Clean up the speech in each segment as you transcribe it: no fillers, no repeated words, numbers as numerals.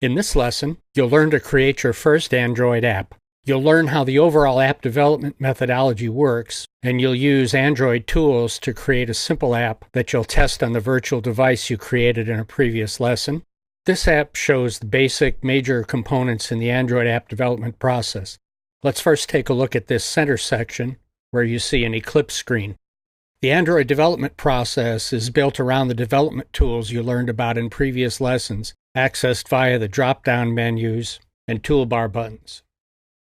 In this lesson, you'll learn to create your first Android app. You'll learn how the overall app development methodology works, and you'll use Android tools to create a simple app that you'll test on the virtual device you created in a previous lesson. This app shows the basic major components in the Android app development process. Let's first take a look at this center section where you see an Eclipse screen. The Android development process is built around the development tools you learned about in previous lessons, accessed via the drop-down menus and toolbar buttons.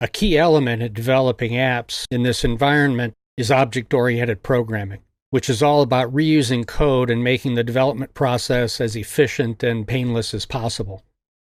A key element in developing apps in this environment is object-oriented programming, which is all about reusing code and making the development process as efficient and painless as possible.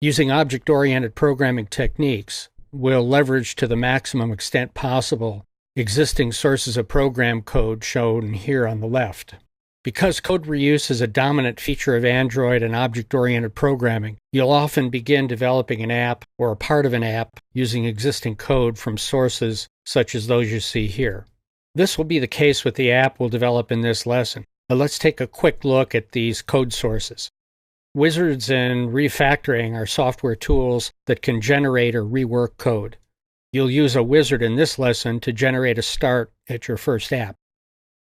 Using object-oriented programming techniques will leverage to the maximum extent possible existing sources of program code shown here on the left. Because code reuse is a dominant feature of Android and object-oriented programming, you'll often begin developing an app or a part of an app using existing code from sources such as those you see here. This will be the case with the app we'll develop in this lesson. But let's take a quick look at these code sources. Wizards and refactoring are software tools that can generate or rework code. You'll use a wizard in this lesson to generate a start at your first app.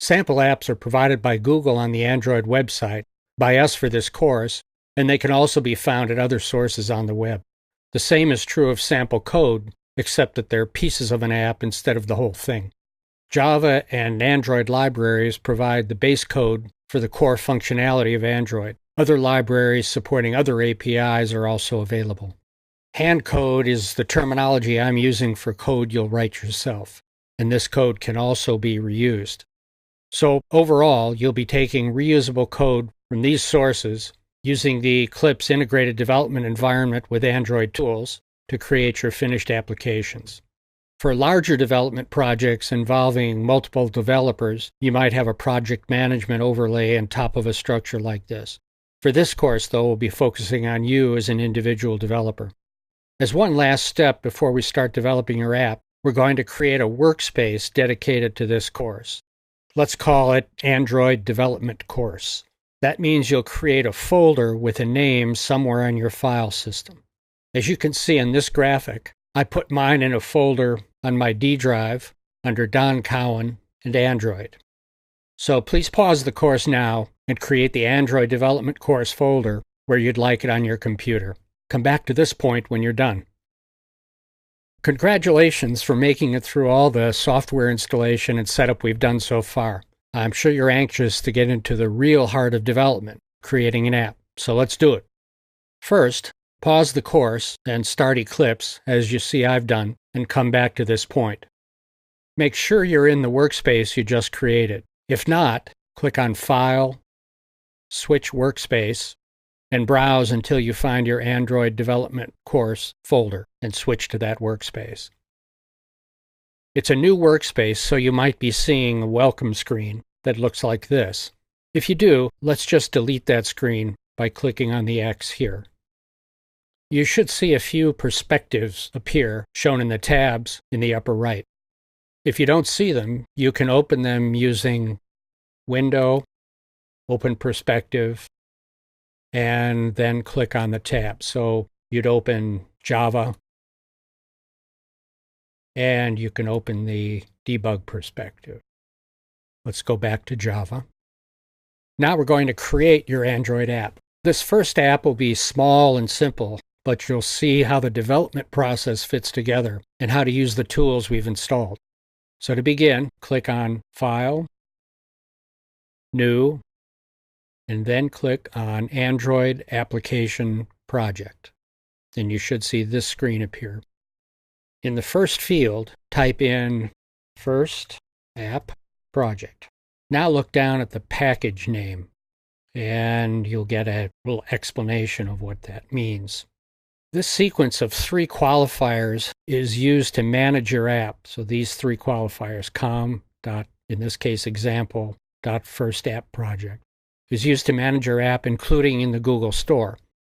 Sample apps are provided by Google on the Android website, by us for this course, and they can also be found at other sources on the web. The same is true of sample code, except that they're pieces of an app instead of the whole thing. Java and Android libraries provide the base code for the core functionality of Android. Other libraries supporting other APIs are also available. Hand code is the terminology I'm using for code you'll write yourself, and this code can also be reused. So overall, you'll be taking reusable code from these sources using the Eclipse integrated development environment with Android tools to create your finished applications. For larger development projects involving multiple developers, you might have a project management overlay on top of a structure like this. For this course, though, we'll be focusing on you as an individual developer. As one last step before we start developing your app, we're going to create a workspace dedicated to this course. Let's call it Android Development Course. That means you'll create a folder with a name somewhere on your file system. As you can see in this graphic, I put mine in a folder on my D drive under Don Cowan and Android. So please pause the course now and create the Android Development Course folder where you'd like it on your computer. Come back to this point when you're done. Congratulations for making it through all the software installation and setup we've done so far. I'm sure you're anxious to get into the real heart of development, creating an app. So let's do it. First, pause the course and start Eclipse, as you see I've done, and come back to this point. Make sure you're in the workspace you just created. If not, click on File, switch Workspace, and browse until you find your Android Development Course folder and switch to that workspace. It's a new workspace, so you might be seeing a welcome screen that looks like this. If you do, let's just delete that screen by clicking on the X here. You should see a few perspectives appear shown in the tabs in the upper right. If you don't see them, you can open them using Window, Open Perspective, and then click on the tab. So you'd open Java, and you can open the debug perspective. Let's go back to Java. Now we're going to create your Android app. This first app will be small and simple, but you'll see how the development process fits together and how to use the tools we've installed. So to begin, click on File, New, and then click on Android Application Project. And you should see this screen appear. In the first field, type in First App Project. Now look down at the package name, and you'll get a little explanation of what that means. This sequence of 3 qualifiers is used to manage your app. So these 3 qualifiers, in this case, example.firstappproject, is used to manage your app, including in the Google Store.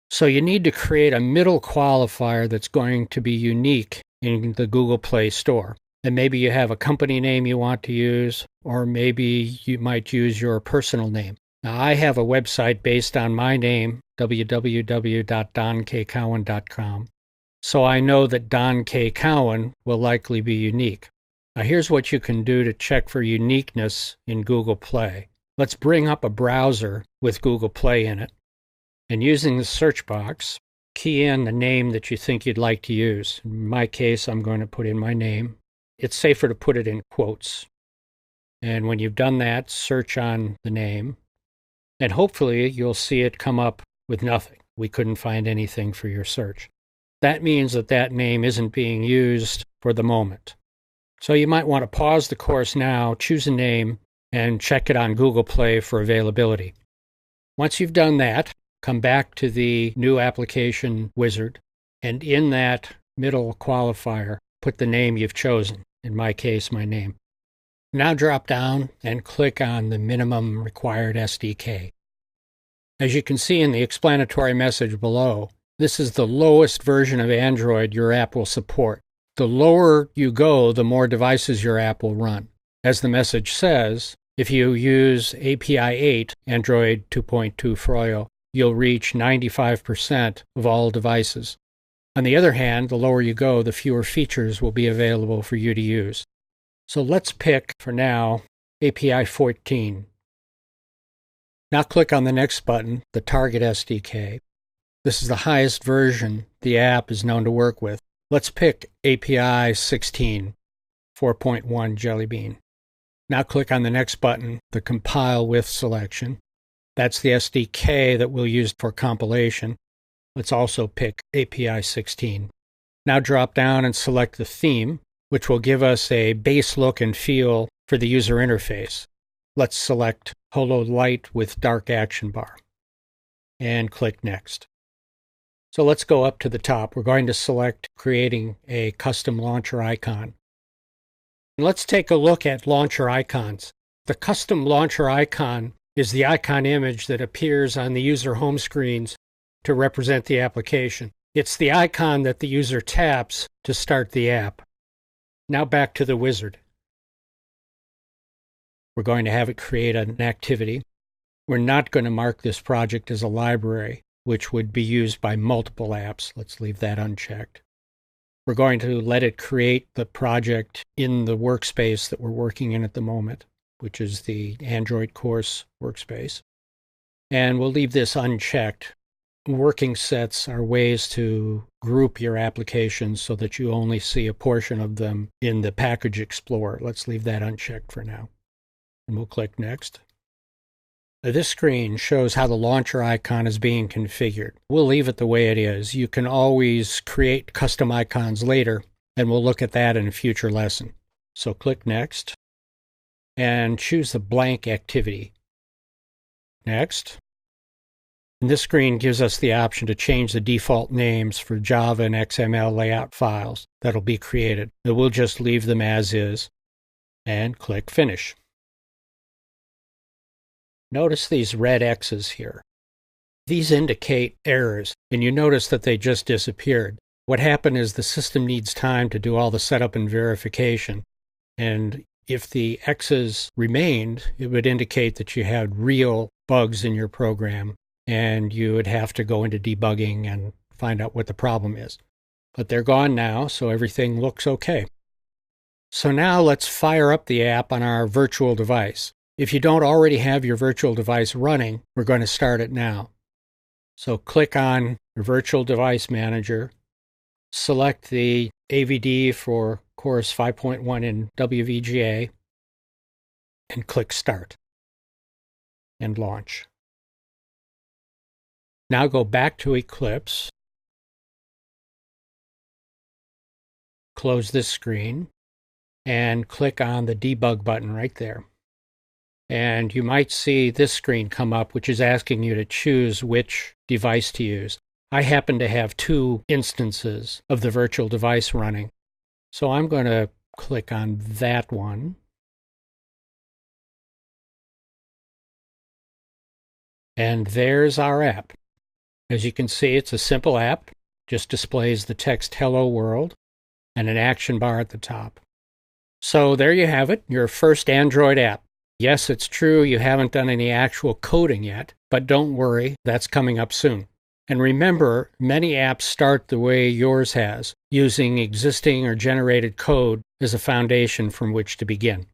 So you need to create a middle qualifier that's going to be unique in the Google Play Store. And maybe you have a company name you want to use, or maybe you might use your personal name. Now, I have a website based on my name www.donkcowan.com. So I know that Don K. Cowan will likely be unique. Now here's what you can do to check for uniqueness in Google Play. Let's bring up a browser with Google Play in it, and using the search box, key in the name that you think you'd like to use. In my case, I'm going to put in my name. It's safer to put it in quotes. And when you've done that, search on the name, and hopefully you'll see it come up with nothing. We couldn't find anything for your search. That means that that name isn't being used for the moment. So you might want to pause the course now, choose a name, and check it on Google Play for availability. Once you've done that, come back to the new application wizard, and in that middle qualifier, put the name you've chosen. In my case, my name. Now drop down and click on the minimum required SDK. As you can see in the explanatory message below, this is the lowest version of Android your app will support. The lower you go, the more devices your app will run. As the message says, if you use API 8, Android 2.2 Froyo, you'll reach 95% of all devices. On the other hand, the lower you go, the fewer features will be available for you to use. So let's pick, for now, API 14. Now click on the next button, the Target SDK. This is the highest version the app is known to work with. Let's pick API 16, 4.1 Jelly Bean. Now click on the next button, the Compile With selection. That's the SDK that we'll use for compilation. Let's also pick API 16. Now drop down and select the theme, which will give us a base look and feel for the user interface. Let's select Holo Light with Dark Action Bar and click Next. So let's go up to the top. We're going to select creating a custom launcher icon. And let's take a look at launcher icons. The custom launcher icon is the icon image that appears on the user home screens to represent the application. It's the icon that the user taps to start the app. Now back to the wizard. We're going to have it create an activity. We're not going to mark this project as a library, which would be used by multiple apps. Let's leave that unchecked. We're going to let it create the project in the workspace that we're working in at the moment, which is the Android course workspace. And we'll leave this unchecked. Working sets are ways to group your applications so that you only see a portion of them in the Package Explorer. Let's leave that unchecked for now. And we'll click Next. This screen shows how the launcher icon is being configured. We'll leave it the way it is. You can always create custom icons later, and we'll look at that in a future lesson. So click Next, and choose the blank activity. Next. And this screen gives us the option to change the default names for Java and XML layout files that'll be created. And we'll just leave them as is, and click Finish. Notice these red X's here. These indicate errors, and you notice that they just disappeared. What happened is the system needs time to do all the setup and verification, and if the X's remained, it would indicate that you had real bugs in your program, and you would have to go into debugging and find out what the problem is. But they're gone now, so everything looks okay. So now let's fire up the app on our virtual device. If you don't already have your virtual device running, we're going to start it now. So click on your Virtual Device Manager, select the AVD for Course 5.1 in WVGA, and click Start and Launch. Now go back to Eclipse, close this screen, and click on the Debug button right there. And you might see this screen come up, which is asking you to choose which device to use. I happen to have two instances of the virtual device running, so I'm going to click on that one. And there's our app. As you can see, it's a simple app, just displays the text Hello World and an action bar at the top. So there you have it, your first Android app. Yes, it's true you haven't done any actual coding yet, but don't worry, that's coming up soon. And remember, many apps start the way yours has, using existing or generated code as a foundation from which to begin.